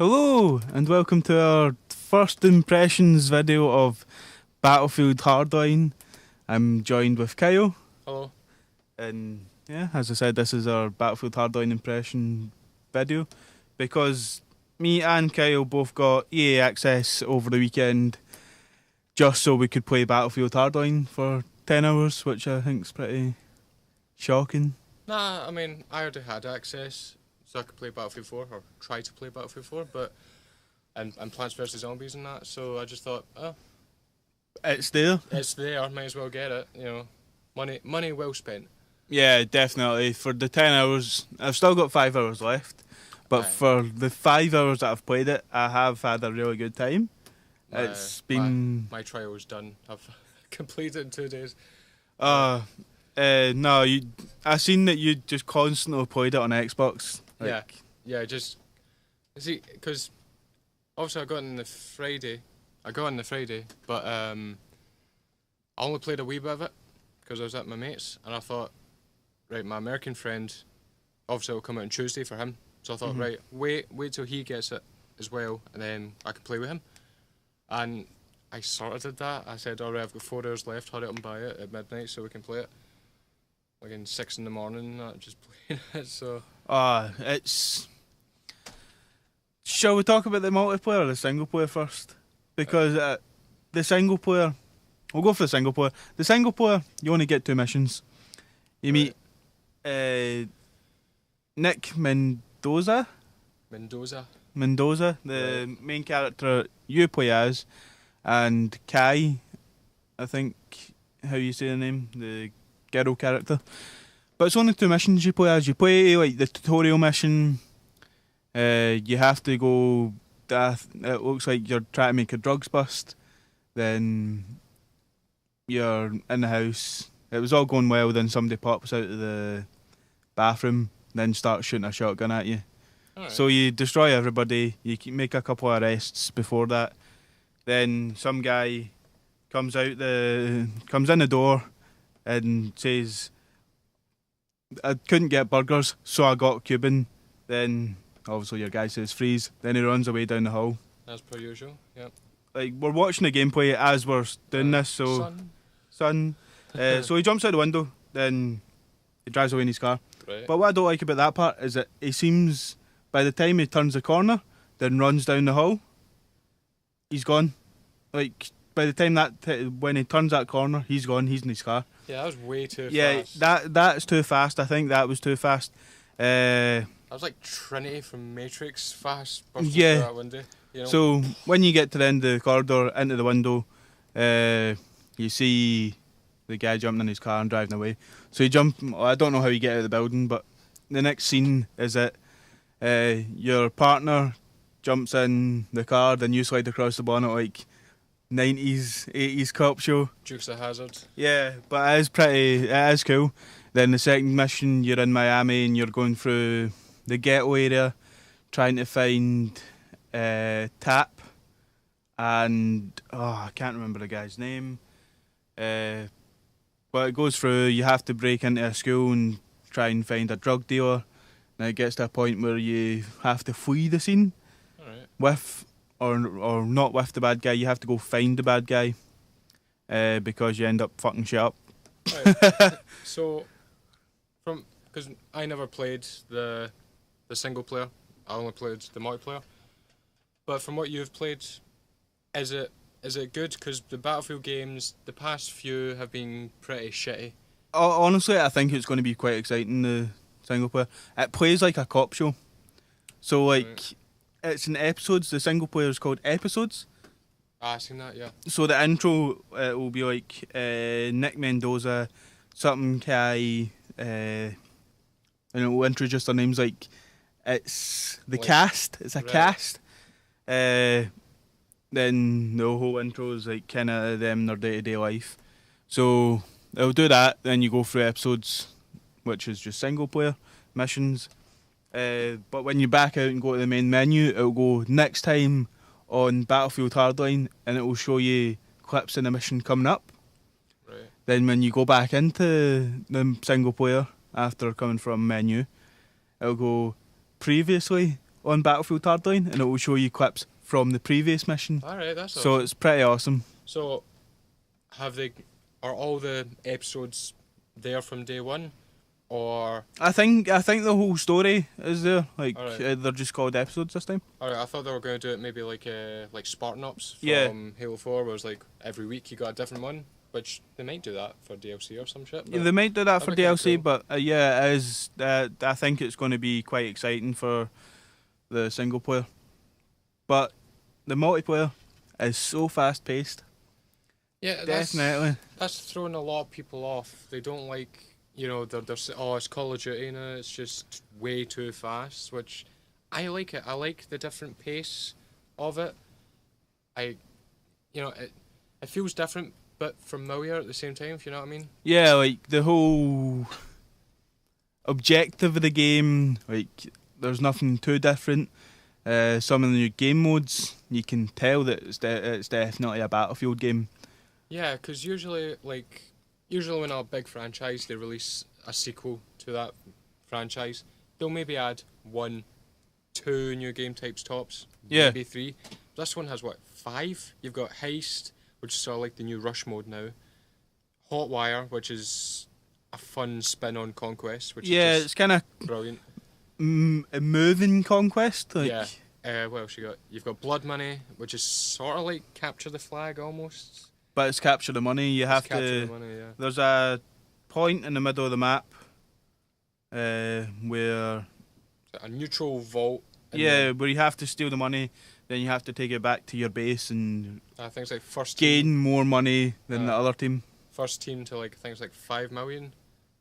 Hello, and welcome to our first impressions video of Battlefield Hardline. I'm joined with Kyle, Hello. and yeah, as I said, this is our Battlefield Hardline impression video because me and Kyle both got EA access over the weekend just so we could play Battlefield Hardline for 10 hours, which I think is pretty shocking. Nah, I mean, I already had access, so I could play Battlefield 4, or try to play Battlefield 4, and Plants vs. Zombies and that, so I just thought, oh, It's there. it's there, might as well get it, you know. Money well spent. Yeah, definitely. For the 10 hours, I've still got 5 hours left. But Aye. for the 5 hours that I've played it, I have had a really good time. My- It's been. My trial is done. I've completed it in 2 days. No, I seen that you just constantly played it on Xbox. Yeah, just, see, because obviously I got on the Friday, but I only played a wee bit of it, because I was at my mate's, and I thought, right, my American friend, obviously it'll come out on Tuesday for him, so I thought, right, wait till he gets it as well, and then I can play with him. And I sort of did that. I said, alright, I've got 4 hours left, hurry up and buy it at midnight so we can play it. Like in 6 in the morning, just playing it, so... It's. Shall we talk about the multiplayer or the single player first? Because the single player. We'll go for the single player. The single player, you only get 2 missions. You meet Nick Mendoza, the main character you play as, and Kai, I think how you say the name, the girl character. But it's only 2 missions you play as. You play like the tutorial mission. You have to go. It looks like you're trying to make a drugs bust. Then you're in the house. It was all going well. Then somebody pops out of the bathroom. Then starts shooting a shotgun at you. Alright. So you destroy everybody. You make a couple of arrests before that. Then some guy comes in the door and says, "I couldn't get burgers, so I got Cuban." Then obviously your guy says freeze. Then he runs away down the hall. As per usual, yep. Like, we're watching the gameplay as we're doing this. So son. So he jumps out the window. Then he drives away in his car. Right. But what I don't like about that part is that he seems, by the time he turns the corner, then runs down the hall, he's gone. Like, by the time when he turns that corner, he's gone. He's in his car. Yeah, that was way too fast. That's too fast. I think that was too fast. That was like Trinity from Matrix fast bursting Yeah. through that window. You know? So when you get to the end of the corridor, into the window, you see the guy jumping in his car and driving away. So you jump. I don't know how you get out of the building, but the next scene is that your partner jumps in the car, then you slide across the bonnet like 90s, 80s cop show. Dukes of Hazzard. Yeah, but it is cool. Then the second mission, you're in Miami and you're going through the ghetto area, trying to find Tap, and I can't remember the guy's name. But it goes through, you have to break into a school and try and find a drug dealer. And it gets to a point where you have to flee the scene Alright. with, or not with the bad guy. You have to go find the bad guy because you end up fucking shit up. Right. So, because I never played the single player, I only played the multiplayer. But from what you've played, is it good? Because the Battlefield games, the past few have been pretty shitty. Honestly, I think it's going to be quite exciting, the single player. It plays like a cop show. So, it's in episodes. The single player is called episodes. I've seen that, yeah. So the intro will be like Nick Mendoza, something Kai, and it will introduce their names like it's the cast. It's a Right. cast. Then the whole intro is like kind of them, their day-to-day life. So it'll do that. Then you go through episodes, which is just single player missions. But when you back out and go to the main menu, it'll go next time on Battlefield Hardline, and it will show you clips in the mission coming up. Right. Then when you go back into the single player after coming from menu, it'll go previously on Battlefield Hardline, and it will show you clips from the previous mission. Alright, that's So awesome. it's pretty awesome. So, are all the episodes there from day one? Or... I think the whole story is there. Like Alright. they're just called episodes this time. Alright, I thought they were going to do it maybe like Spartan Ops from Yeah. Halo 4, where it was like every week you got a different one, which they might do that for DLC or some shit. Yeah, they might do that for that'd be kinda DLC, cool. but yeah, it is. I think it's going to be quite exciting for the single player. But the multiplayer is so fast paced. Yeah, Definitely. That's throwing a lot of people off. They don't like, they're saying, oh, it's Call of Duty now, it's just way too fast, which I like it. I like the different pace of it. It feels different but familiar at the same time, if you know what I mean. Yeah, like the whole objective of the game, like there's nothing too different. Some of the new game modes, you can tell that it's definitely a Battlefield game. Yeah, because usually when a big franchise, they release a sequel to that franchise, they'll maybe add 1, 2 new game types tops, Yeah. maybe 3. This one has, 5? You've got Heist, which is sort of like the new Rush mode now. Hotwire, which is a fun spin on Conquest, which Yeah, is it's kind of brilliant. a moving conquest. Like, Yeah. What else you got? You've got Blood Money, which is sort of like Capture the Flag almost. but it's capture the money. You have Capture to. the Money, yeah. There's a point in the middle of the map where A neutral vault. and where you have to steal the money, then you have to take it back to your base and things like gain more money than the Uh, other team. first team to things like $5 million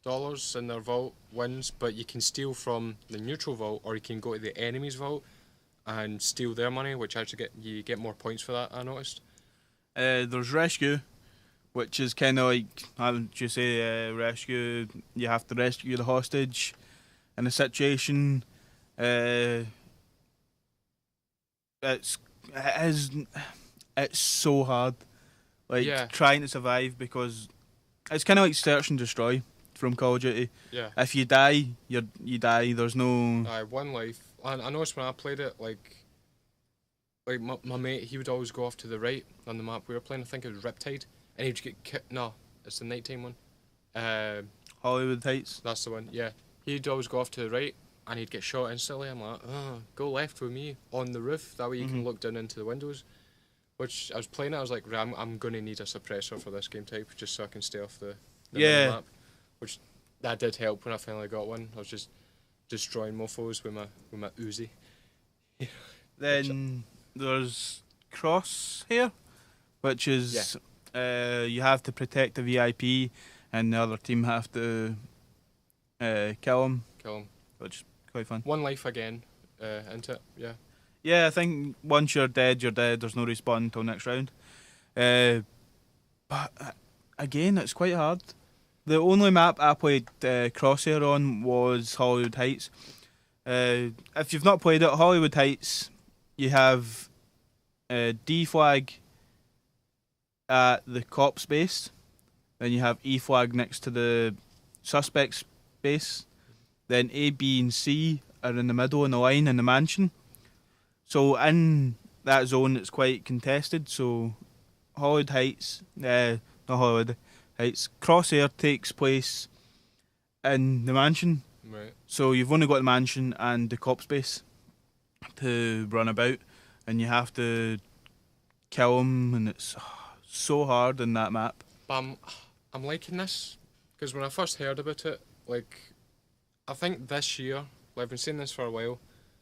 in their vault wins, but you can steal from the neutral vault or you can go to the enemy's vault and steal their money, which actually you get more points for that, I noticed. There's rescue, which is kind of like, how would you say, rescue. You have to rescue the hostage in a situation. It's so hard, like Yeah. trying to survive, because it's kind of like search and destroy from Call of Duty. Yeah. If you die, you die. There's no. One life. I noticed when I played it, my mate, he would always go off to the right on the map we were playing. I think it was Riptide, and he'd get no, it's the nighttime one. Hollywood Heights. That's the one. Yeah, he'd always go off to the right, and he'd get shot instantly. I'm like, oh, go left with me on the roof. That way you can look down into the windows. Which I was playing it, I was like, right, I'm gonna need a suppressor for this game type, just so I can stay off the Yeah. map. Which that did help when I finally got one. I was just destroying mofos with my Uzi. Then there's Crosshair, which is you have to protect the VIP, and the other team have to kill him, Kill him. which is quite fun. One life again, into it, yeah. Yeah, I think once you're dead, you're dead. There's no respawn until next round. But again, it's quite hard. The only map I played Crosshair on was Hollywood Heights. If you've not played it, Hollywood Heights, you have D flag at the cop's base, then you have E flag next to the suspect's base, then A, B, and C are in the middle in the line in the mansion. So in that zone, it's quite contested. So Hollywood Heights, not Hollywood Heights, Crosshair takes place in the mansion. Right. So you've only got the mansion and the cop's base to run about, and you have to kill them, and it's so hard in that map. But I'm liking this, because when I first heard about it, I think this year, I've been saying this for a while,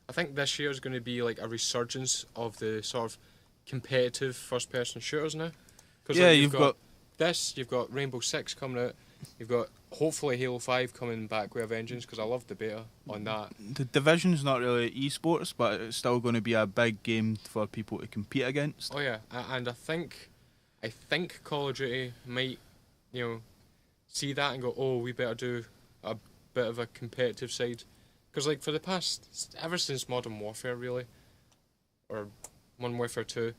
I think this year is going to be like a resurgence of the sort of competitive first-person shooters now. Cause Yeah, you've got this, you've got Rainbow Six coming out, you've got hopefully Halo 5 coming back with a vengeance, because I loved the beta on that. the Division's not really esports, but it's still going to be a big game for people to compete against. Oh yeah, and I think Call of Duty might, see that and go, oh, we better do a bit of a competitive side. Because for the past, ever since Modern Warfare really, or Modern Warfare 2,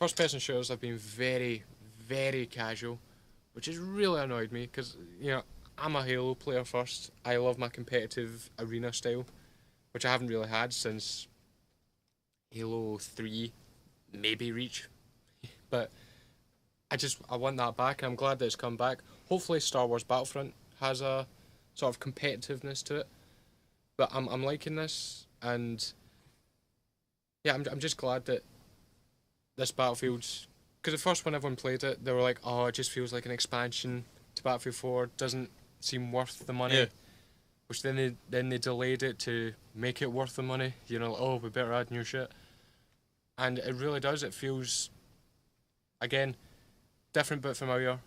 first person shooters have been very, very casual, which has really annoyed me, because, I'm a Halo player first. I love my competitive arena style, which I haven't really had since Halo 3, maybe Reach. But I want that back, and I'm glad that it's come back. Hopefully Star Wars Battlefront has a sort of competitiveness to it. But I'm liking this, and yeah, I'm just glad that this Battlefield's, because the first one everyone played it, they were like, oh, it just feels like an expansion to Battlefield 4, doesn't seem worth the money. Yeah. Which then they delayed it to make it worth the money. You know, oh, we better add new shit. And it really does. It feels, again, different but familiar.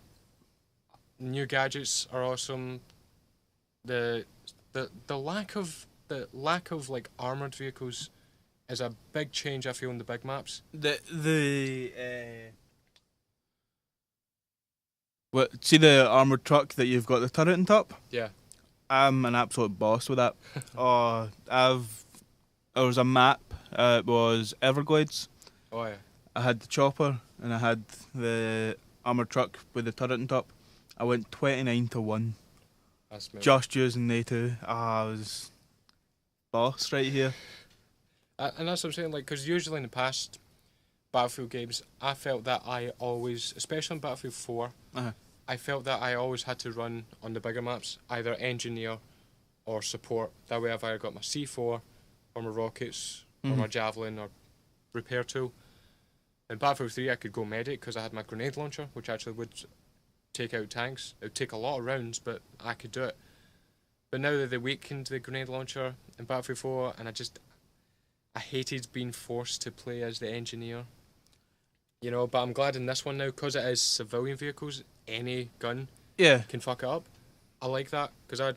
New gadgets are awesome. The lack of like armored vehicles is a big change, I feel, in the big maps. See the armoured truck that you've got the turret on top? Yeah. I'm an absolute boss with that. There was a map. It was Everglades. Oh yeah. I had the chopper and I had the armoured truck with the turret on top. I went 29-1. That's me. Just using they two. I was boss right here. And that's what I'm saying, like, because usually in the past Battlefield games, I felt that I always, especially on Battlefield 4, I felt that I always had to run on the bigger maps, either engineer or support. That way I've either got my C4 or my rockets or my javelin or repair tool. In Battlefield 3 I could go medic because I had my grenade launcher, which actually would take out tanks. It would take a lot of rounds, but I could do it. But now that they weakened the grenade launcher in Battlefield 4, and I hated being forced to play as the engineer. You know, but I'm glad in this one now, because it is civilian vehicles, any gun can fuck it up. I like that, because I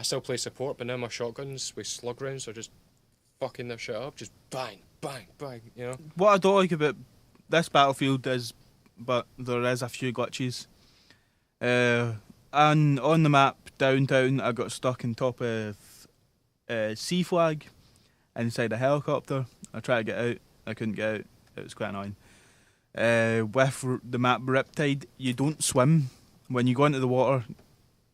still play support, but now my shotguns with slug rounds are just fucking their shit up. Just bang, bang, bang, you know? What I don't like about this Battlefield is, but there is a few glitches. And on the map downtown, I got stuck on top of C flag inside a helicopter. I tried to get out, I couldn't get out. It was quite annoying. With the map Riptide, you don't swim. When you go into the water,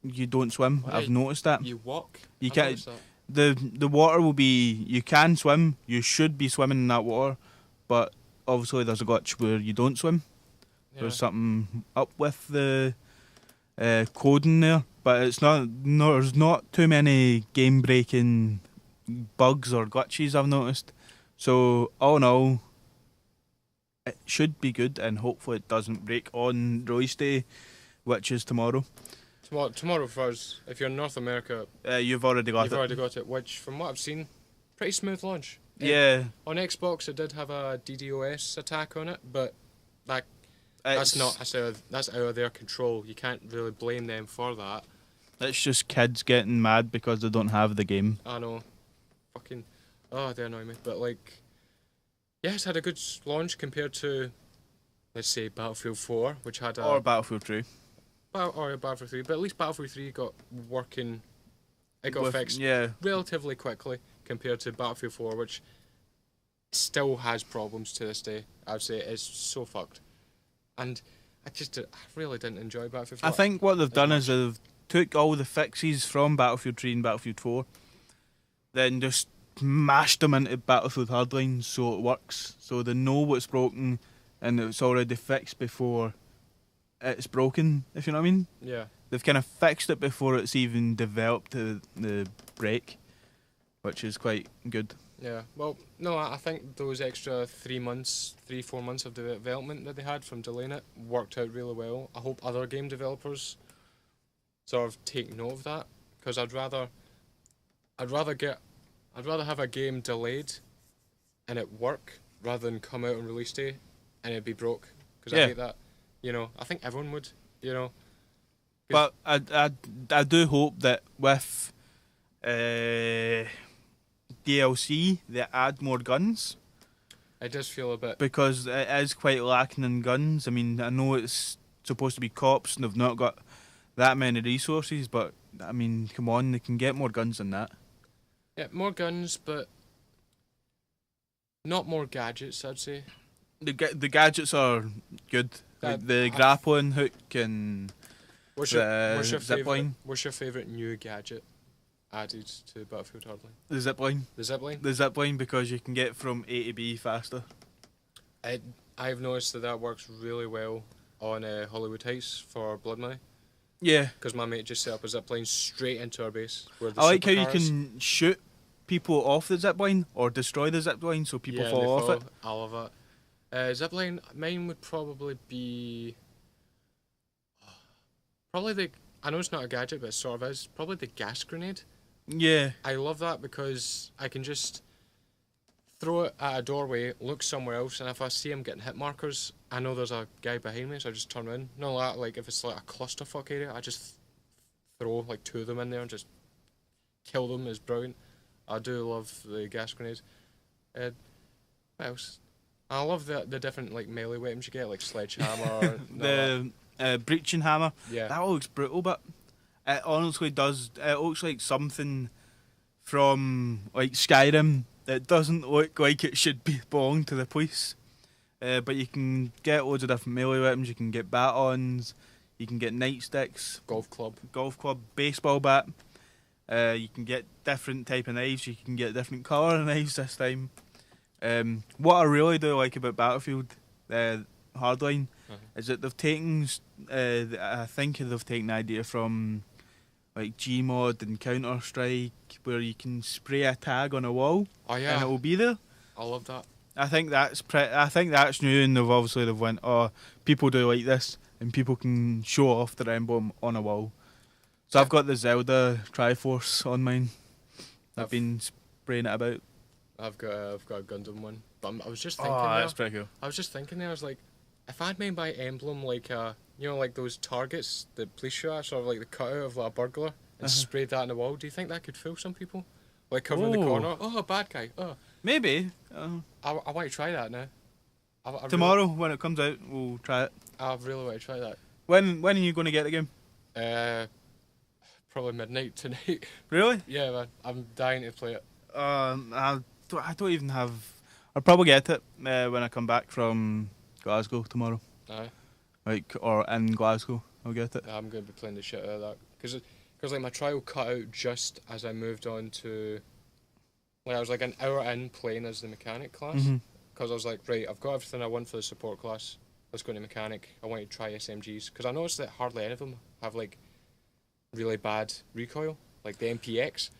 you don't swim. Right. I've noticed that. You walk? You can't. The water will be. You can swim. You should be swimming in that water, but obviously there's a glitch where you don't swim. Yeah. There's something up with the coding there, but it's not. No, there's not too many game breaking bugs or glitches I've noticed. So all in all, it should be good, and hopefully it doesn't break on Royce Day, which is tomorrow. Tomorrow for us, if you're in North America, You've already got you've it. already got it, which from what I've seen, pretty smooth launch. Yeah. On Xbox it did have a DDoS attack on it, but that's out of their control. You can't really blame them for that. It's just kids getting mad because they don't have the game. I know. Fucking they annoy me. But like, yeah, it's had a good launch compared to, let's say, Battlefield 4, which had Or Battlefield 3. Or Battlefield 3, but at least Battlefield 3 got working. It got fixed relatively quickly compared to Battlefield 4, which still has problems to this day. I would say it's so fucked. And I really didn't enjoy Battlefield 4. I think what they've done is they've took all the fixes from Battlefield 3 and Battlefield 4, then just mashed them into Battlefield Hardline so it works. So they know what's broken and it's already fixed before it's broken, if you know what I mean. Yeah. They've kind of fixed it before it's even developed to the break, which is quite good. Yeah, well, no, I think those extra 3 months, 4 months of development that they had from delaying it worked out really well. I hope other game developers sort of take note of that, because I'd rather have a game delayed and it work rather than come out on release day and it be broke, because I hate that. You know, I think everyone would, you know. But I do hope that with DLC they add more guns. It does feel a bit, because it is quite lacking in guns. I mean, I know it's supposed to be cops and they've not got that many resources, but I mean, come on, they can get more guns than that. Yeah, more guns, but not more gadgets, I'd say. The gadgets are good. Like the grappling hook and what's your zip line. What's your favourite new gadget added to Battlefield Hardline. The zipline. The zipline. The zipline, because you can get from A to B faster. I've noticed that works really well on Hollywood Heights for Blood Money. Yeah. Because my mate just set up a zipline straight into our base. Where the I like how you supercars- can shoot people off the zipline or destroy the zipline so people fall off it. I love it. Zipline, mine would probably be... Probably the... I know it's not a gadget, but it sort of is. Probably the gas grenade. Yeah. I love that because I can just throw it at a doorway, look somewhere else, and if I see him getting hit markers, I know there's a guy behind me, so I just turn around. Not like that, like if it's like a clusterfuck area, I just throw like 2 of them in there and just kill them. Is brilliant. I do love the gas grenade. What else? I love the different like melee weapons you get, like sledgehammer. The breaching hammer. Yeah. That looks brutal, but it honestly does. It looks like something from like Skyrim. It doesn't look like it should belong to the police. But you can get loads of different melee weapons. You can get batons. You can get nightsticks. Golf club. Baseball bat. You can get different type of knives. You can get different colour knives this time. What I really do like about Battlefield Hardline is that they've taken, I think they've taken the idea from like Gmod and Counter Strike, where you can spray a tag on a wall and it will be there. I love that. I think that's new, and they've went, oh, people do like this, and people can show off their emblem on a wall. So I've got the Zelda Triforce on mine. I've been spraying it about. I've got a Gundam one, but I was just thinking. Oh, that's pretty cool. I was just thinking there. I was like, if I'd made my emblem like like those targets the police shoot at, sort of like the cutout of like a burglar, and sprayed that on the wall. Do you think that could fool some people? Like covering the corner. Oh, a bad guy. Oh, maybe. I want to try that now. I Tomorrow when it comes out, we'll try it. I really want to try that. When are you going to get the game? Probably midnight tonight. Really? Yeah, man. I'm dying to play it. I don't even have. I'll probably get it when I come back from Glasgow tomorrow. Aye. Or in Glasgow, I'll get it. I'm going to be playing the shit out of that. Because like my trial cut out just as I moved on to... Like I was like an hour in playing as the mechanic class. Because I was like, right, I've got everything I want for the support class. Let's go into mechanic. I want to try SMGs. Because I noticed that hardly any of them have like really bad recoil. Like the MPX.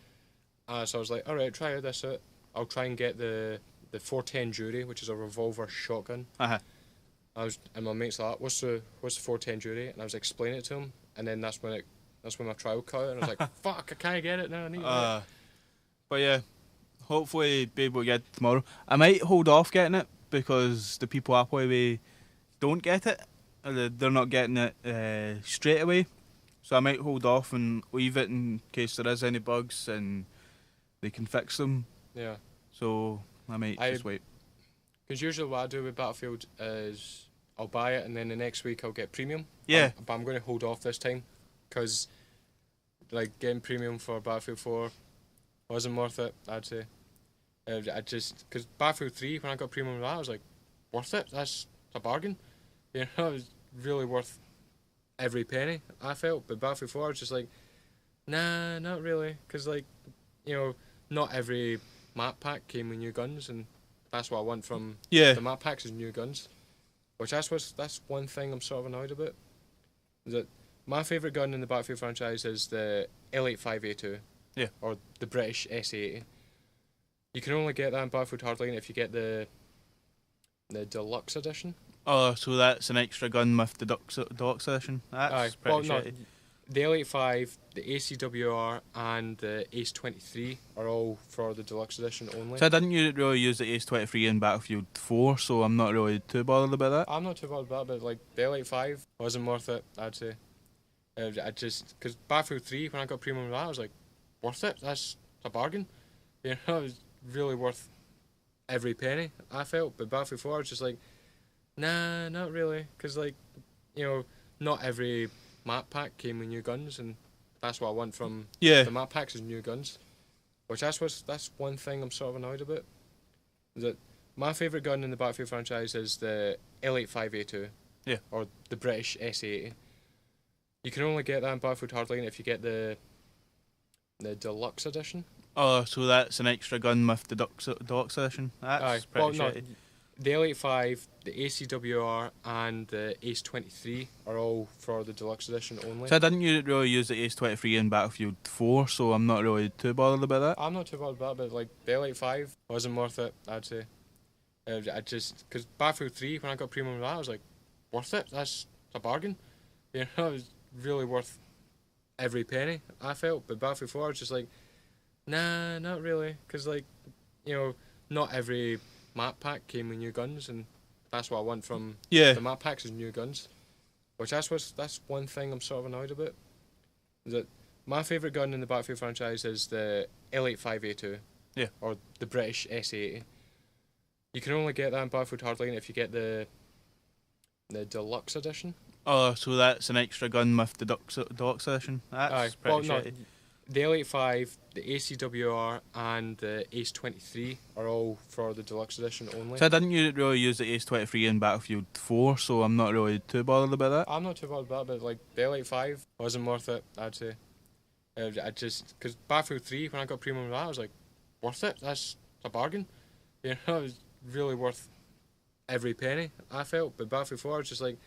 So I was like, alright, try this out. I'll try and get the 410 Jury, which is a revolver shotgun. And my mate's like, what's the 410 Jury? And I was explaining it to him, and then that's when my trial cut out, and I was like, fuck, I can't get it now, I need it. But yeah, hopefully be able to get it tomorrow. I might hold off getting it because the people I play with don't get it. They're not getting it straight away. So I might hold off and leave it in case there is any bugs and they can fix them. Yeah. So I might just wait. Because usually what I do with Battlefield is I'll buy it and then the next week I'll get premium. Yeah. But I'm going to hold off this time because like getting premium for Battlefield 4 wasn't worth it, I'd say. Because Battlefield 3, when I got premium with that, I was like, worth it? That's a bargain. You know, it was really worth every penny, I felt. But Battlefield 4, I was just like, nah, not really. Because, like, you know, not every map pack came with new guns, and that's what I want from the map packs is new guns. Which that's one thing I'm sort of annoyed about. Is that my favourite gun in the Battlefield franchise is the L85A2. Yeah. Or the British SA80. You can only get that in Battlefield Hardline if you get the deluxe edition. Oh, so that's an extra gun with the deluxe edition. That's pretty shitty. The L85, the ACWR, and the Ace 23 are all for the deluxe edition only. So didn't you really use the Ace 23 in Battlefield 4? So I'm not really too bothered about that. I'm not too bothered about that, but like the L85 wasn't worth it, I'd say. Because Battlefield 3, when I got premium with that, I was like, worth it? That's a bargain. You know, it was really worth every penny, I felt. But Battlefield 4, I was just like, nah, not really. Because, like, you know, not every map pack came with new guns, and that's what I want from the map packs is new guns. Which that's one thing I'm sort of annoyed about. Is that my favourite gun in the Battlefield franchise is the L85A2. Yeah. Or the British SA80. You can only get that in Battlefield Hardline if you get the the deluxe edition. Oh, so that's an extra gun with the deluxe edition. That's Aye, pretty well, no, shitty. the L85, the ACWR, and the Ace 23 are all for the deluxe edition only. So didn't you really use the Ace 23 in Battlefield 4? So I'm not really too bothered about that. I'm not too bothered about it, but like the L85 wasn't worth it, I'd say. I just, because Battlefield 3, when I got premium of that, I was like, worth it? That's a bargain. You know, it was really worth every penny, I felt. But Battlefield 4 was just like, nah, not really. Because, like, you know, not every map pack came with new guns, and that's what I want from Yeah. the map packs is new guns. Which that's one thing I'm sort of annoyed about. Is that my favourite gun in the Battlefield franchise is the L85A2. Yeah. Or the British SA80. You can only get that in Battlefield Hardline if you get the deluxe edition. Oh, so that's an extra gun with the deluxe edition. That's Aye, pretty well, no, shitty. the L85, the ACWR, and the Ace 23 are all for the deluxe edition only. So didn't you really use the Ace 23 in Battlefield 4? So I'm not really too bothered about that. I'm not too bothered about it, but like the L85 wasn't worth it, I'd say. I just, because Battlefield 3, when I got premium of that, I was like, worth it? That's a bargain. You know, it was really worth every penny, I felt. But Battlefield 4 was just like,